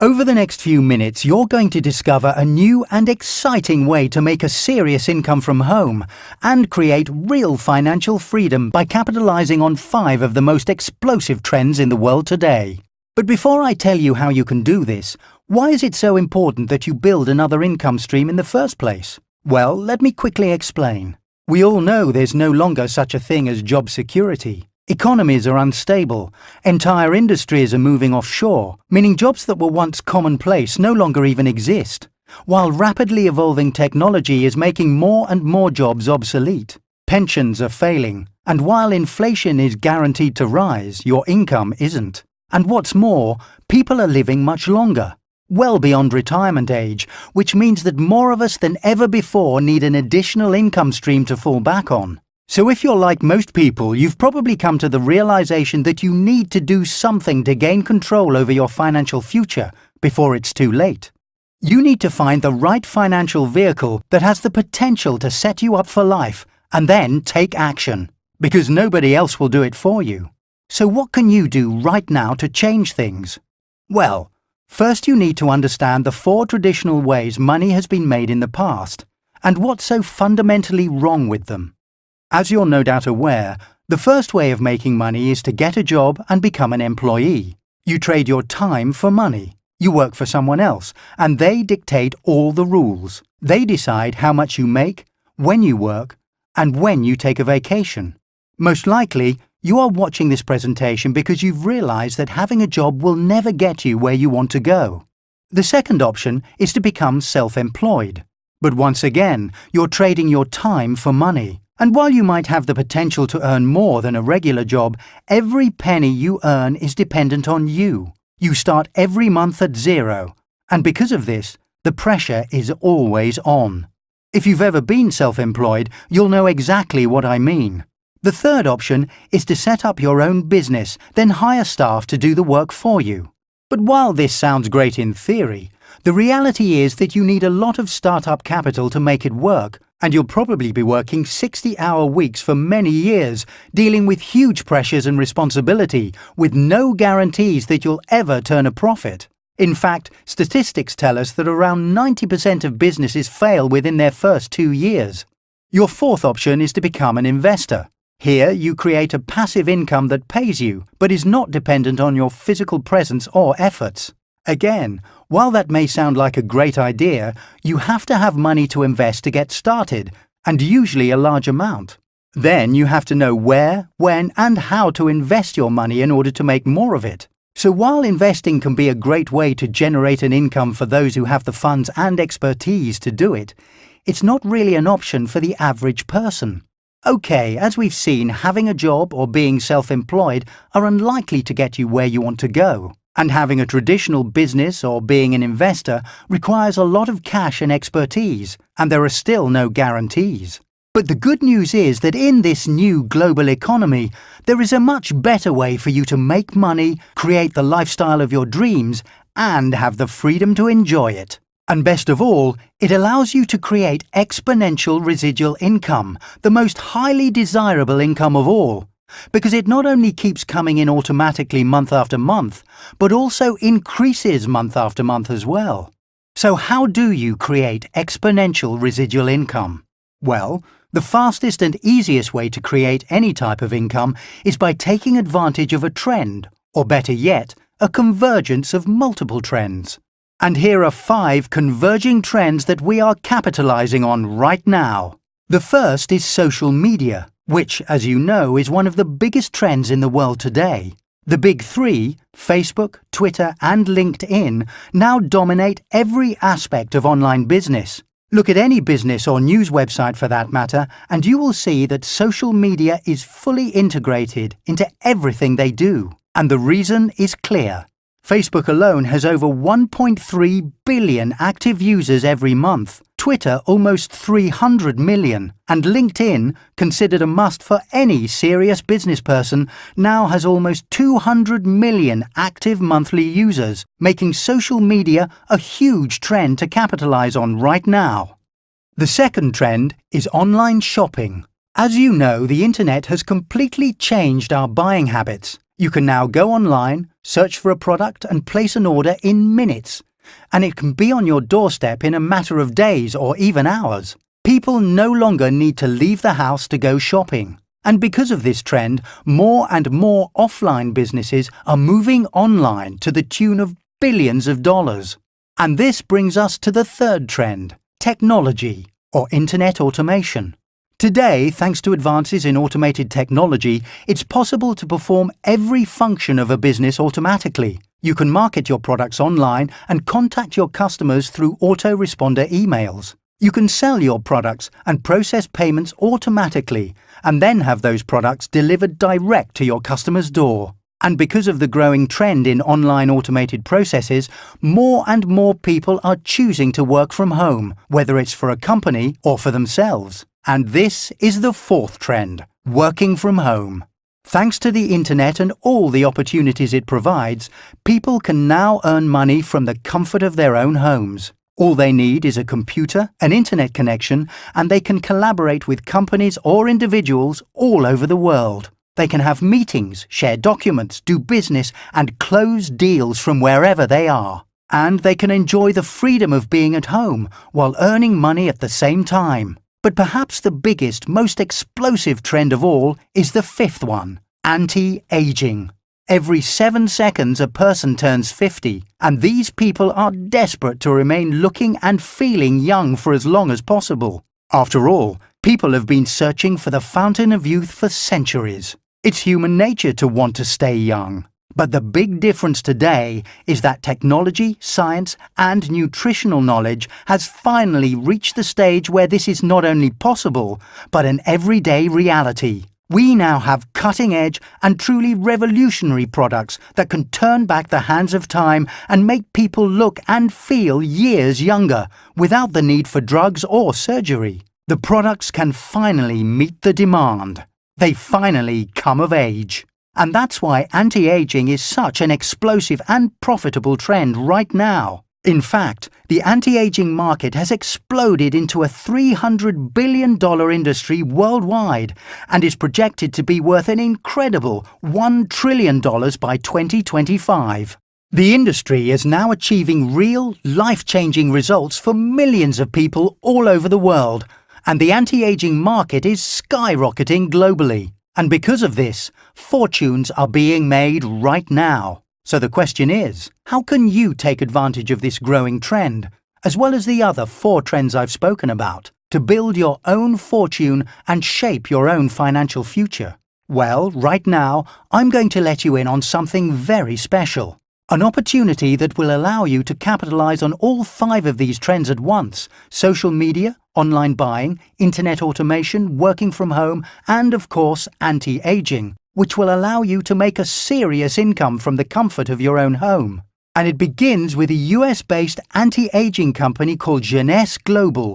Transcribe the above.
Over the next few minutes, you're going to discover a new and exciting way to make a serious income from home and create real financial freedom by capitalizing on 5 of the most explosive trends in the world today. But before I tell you how you can do this, why is it so important that you build another income stream in the first place? Well, let me quickly explain. We all know there's no longer such a thing as job security. Economies are unstable, entire industries are moving offshore, meaning jobs that were once commonplace no longer even exist, while rapidly evolving technology is making more and more jobs obsolete. Pensions are failing, and while inflation is guaranteed to rise, your income isn't. And what's more, people are living much longer, well beyond retirement age, which means that more of us than ever before need an additional income stream to fall back on. So if you're like most people, you've probably come to the realization that you need to do something to gain control over your financial future before it's too late. You need to find the right financial vehicle that has the potential to set you up for life and then take action, because nobody else will do it for you. So what can you do right now to change things? Well, first you need to understand the 4 traditional ways money has been made in the past and what's so fundamentally wrong with them. As you're no doubt aware, the first way of making money is to get a job and become an employee. You trade your time for money. You work for someone else, and they dictate all the rules. They decide how much you make, when you work, and when you take a vacation. Most likely, you are watching this presentation because you've realized that having a job will never get you where you want to go. The second option is to become self-employed. But once again, you're trading your time for money. And while you might have the potential to earn more than a regular job, every penny you earn is dependent on you. You start every month at 0, and because of this, the pressure is always on. If you've ever been self-employed, you'll know exactly what I mean. The third option is to set up your own business, then hire staff to do the work for you. But while this sounds great in theory, the reality is that you need a lot of startup capital to make it work, and you'll probably be working 60-hour weeks for many years, dealing with huge pressures and responsibility, with no guarantees that you'll ever turn a profit. In fact, statistics tell us that around 90% of businesses fail within their first 2 years. Your fourth option is to become an investor. Here, you create a passive income that pays you, but is not dependent on your physical presence or efforts. Again, while that may sound like a great idea, you have to have money to invest to get started, and usually a large amount. Then you have to know where, when, and how to invest your money in order to make more of it. So while investing can be a great way to generate an income for those who have the funds and expertise to do it, it's not really an option for the average person. Okay, as we've seen, having a job or being self-employed are unlikely to get you where you want to go. And having a traditional business or being an investor requires a lot of cash and expertise, and there are still no guarantees. But the good news is that in this new global economy, there is a much better way for you to make money, create the lifestyle of your dreams, and have the freedom to enjoy it. And best of all, it allows you to create exponential residual income, the most highly desirable income of all. Because it not only keeps coming in automatically month after month, but also increases month after month as well. So how do you create exponential residual income? Well, the fastest and easiest way to create any type of income is by taking advantage of a trend, or better yet, a convergence of multiple trends. And here are 5 converging trends that we are capitalizing on right now. The first is social media, which, as you know, is one of the biggest trends in the world today. The big 3, Facebook, Twitter, and LinkedIn, now dominate every aspect of online business. Look at any business or news website for that matter, and you will see that social media is fully integrated into everything they do. And the reason is clear. Facebook alone has over 1.3 billion active users every month, Twitter almost 300 million, and LinkedIn, considered a must for any serious business person, now has almost 200 million active monthly users, making social media a huge trend to capitalize on right now. The second trend is online shopping. As you know, the internet has completely changed our buying habits. You can now go online, search for a product and place an order in minutes. And it can be on your doorstep in a matter of days or even hours. People no longer need to leave the house to go shopping. And because of this trend, more and more offline businesses are moving online to the tune of billions of dollars. And this brings us to the third trend, technology, or internet automation. Today, thanks to advances in automated technology, it's possible to perform every function of a business automatically. You can market your products online and contact your customers through autoresponder emails. You can sell your products and process payments automatically, and then have those products delivered direct to your customer's door. And because of the growing trend in online automated processes, more and more people are choosing to work from home, whether it's for a company or for themselves. And this is the fourth trend, working from home. Thanks to the internet and all the opportunities it provides, people can now earn money from the comfort of their own homes. All they need is a computer, an internet connection, and they can collaborate with companies or individuals all over the world. They can have meetings, share documents, do business, and close deals from wherever they are. And they can enjoy the freedom of being at home while earning money at the same time. But perhaps the biggest, most explosive trend of all is the fifth one, anti-aging. Every 7 seconds a person turns 50, and these people are desperate to remain looking and feeling young for as long as possible. After all, people have been searching for the fountain of youth for centuries. It's human nature to want to stay young. But the big difference today is that technology, science, and nutritional knowledge has finally reached the stage where this is not only possible, but an everyday reality. We now have cutting-edge and truly revolutionary products that can turn back the hands of time and make people look and feel years younger, without the need for drugs or surgery. The products can finally meet the demand. They finally come of age. And that's why anti-aging is such an explosive and profitable trend right now. In fact, the anti-aging market has exploded into a $300 billion industry worldwide and is projected to be worth an incredible $1 trillion by 2025. The industry is now achieving real, life-changing results for millions of people all over the world, and the anti-aging market is skyrocketing globally. And because of this, fortunes are being made right now. So the question is, how can you take advantage of this growing trend, as well as the other 4 trends I've spoken about, to build your own fortune and shape your own financial future? Well, right now, I'm going to let you in on something very special. An opportunity that will allow you to capitalize on all 5 of these trends at once: social media, online buying, internet automation, working from home, and of course, anti-aging, which will allow you to make a serious income from the comfort of your own home. And it begins with a US-based anti-aging company called Jeunesse Global,